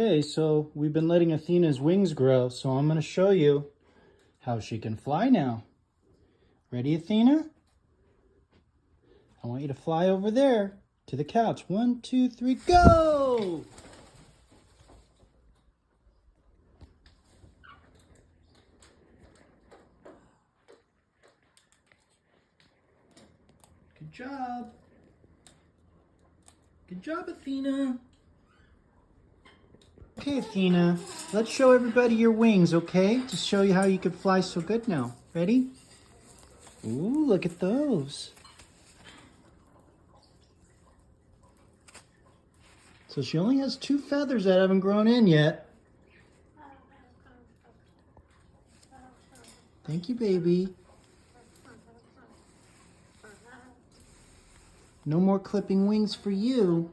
Okay, so we've been letting Athena's wings grow, so I'm going to show you how she can fly now. Ready, Athena? I want you to fly over there to the couch. 1, 2, 3, go! Good job. Good job, Athena. Okay, Athena, let's show everybody your wings, okay? To show you how you can fly so good now. Ready? Ooh, look at those. So she only has 2 feathers that haven't grown in yet. Thank you, baby. No more clipping wings for you.